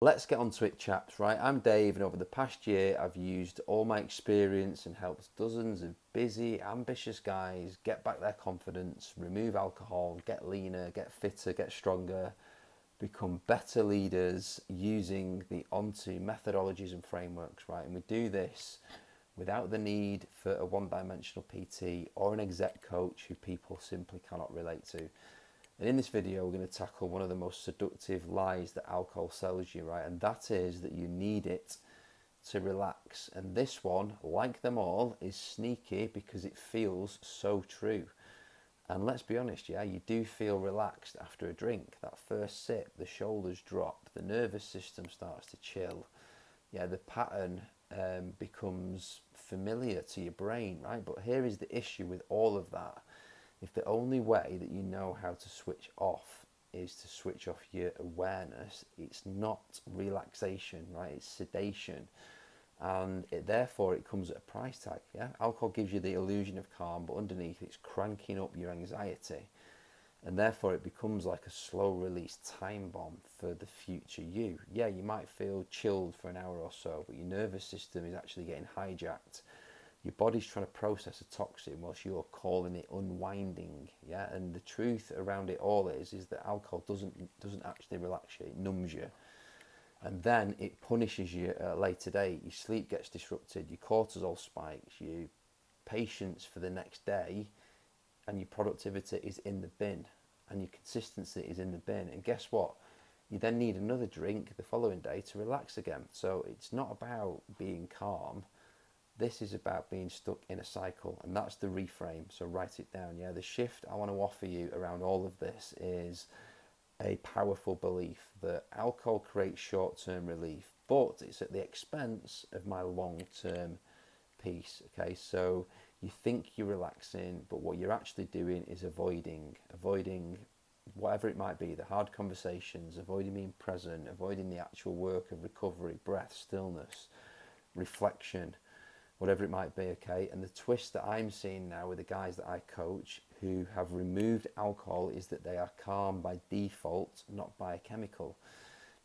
Let's get on to it, chaps, right? I'm Dave, and over the past year, I've used all my experience and helped dozens of busy, ambitious guys get back their confidence, remove alcohol, get leaner, get fitter, get stronger, become better leaders using the Onto methodologies and frameworks, right? And we do this without the need for a one-dimensional PT or an exec coach who people simply cannot relate to. And in this video, we're going to tackle one of the most seductive lies that alcohol sells you, right? And that is that you need it to relax. And this one, like them all, is sneaky because it feels so true. And let's be honest, yeah, you do feel relaxed after a drink. That first sip, the shoulders drop, the nervous system starts to chill. Yeah, the pattern becomes familiar to your brain, right? But here is the issue with all of that. If the only way that you know how to switch off is to switch off your awareness, it's not relaxation, right? It's sedation. And therefore it comes at a price tag. Yeah, alcohol gives you the illusion of calm, but underneath it's cranking up your anxiety, and therefore it becomes like a slow release time bomb for the future you. Yeah, you might feel chilled for an hour or so, but your nervous system is actually getting hijacked. Your body's trying to process a toxin whilst you're calling it unwinding. Yeah, and the truth around it all is that alcohol doesn't actually relax you, it numbs you. And then it punishes you at a later date. Your sleep gets disrupted, your cortisol spikes, your patience for the next day, and your productivity is in the bin, and your consistency is in the bin. And guess what? You then need another drink the following day to relax again. So it's not about being calm. This is about being stuck in a cycle, and that's the reframe. So write it down. Yeah, the shift I want to offer you around all of this is a powerful belief that alcohol creates short-term relief, but it's at the expense of my long-term peace. Okay, so you think you're relaxing, but what you're actually doing is avoiding whatever it might be, the hard conversations, avoiding being present, avoiding the actual work of recovery, breath, stillness, reflection, whatever it might be. Okay, and the twist that I'm seeing now with the guys that I coach who have removed alcohol is that they are calm by default, not by a chemical.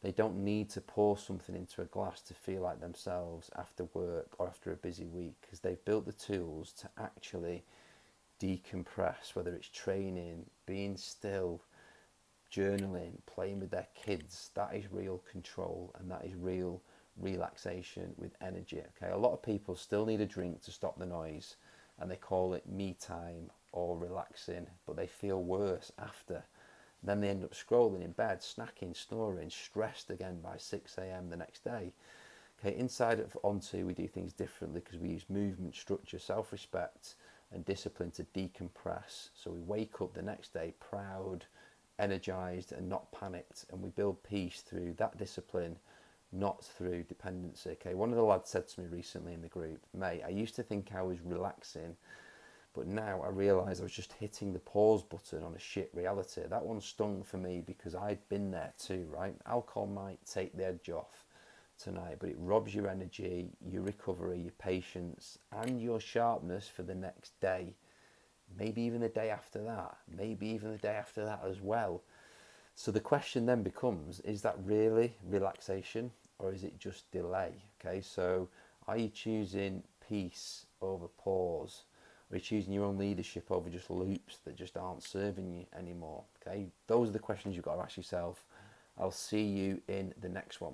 They don't need to pour something into a glass to feel like themselves after work or after a busy week, because they've built the tools to actually decompress, whether it's training, being still, journaling, playing with their kids. That is real control, and that is real relaxation with energy. Okay, a lot of people still need a drink to stop the noise, and they call it me time or relaxing, but they feel worse after. Then they end up scrolling in bed, snacking, snoring, stressed again by 6 a.m. the next day. Okay, inside of Onto, we do things differently because we use movement, structure, self-respect, and discipline to decompress. So we wake up the next day proud, energized, and not panicked, and we build peace through that discipline, not through dependency. Okay, one of the lads said to me recently in the group, mate, I used to think I was relaxing, but now I realise I was just hitting the pause button on a shit reality. That one stung for me because I'd been there too, right? Alcohol might take the edge off tonight, but it robs your energy, your recovery, your patience, and your sharpness for the next day. Maybe even the day after that. Maybe even the day after that as well. So the question then becomes, is that really relaxation or is it just delay? Okay, so are you choosing peace over pause? Are you choosing your own leadership over just loops that just aren't serving you anymore? Okay, those are the questions you've got to ask yourself. I'll see you in the next one.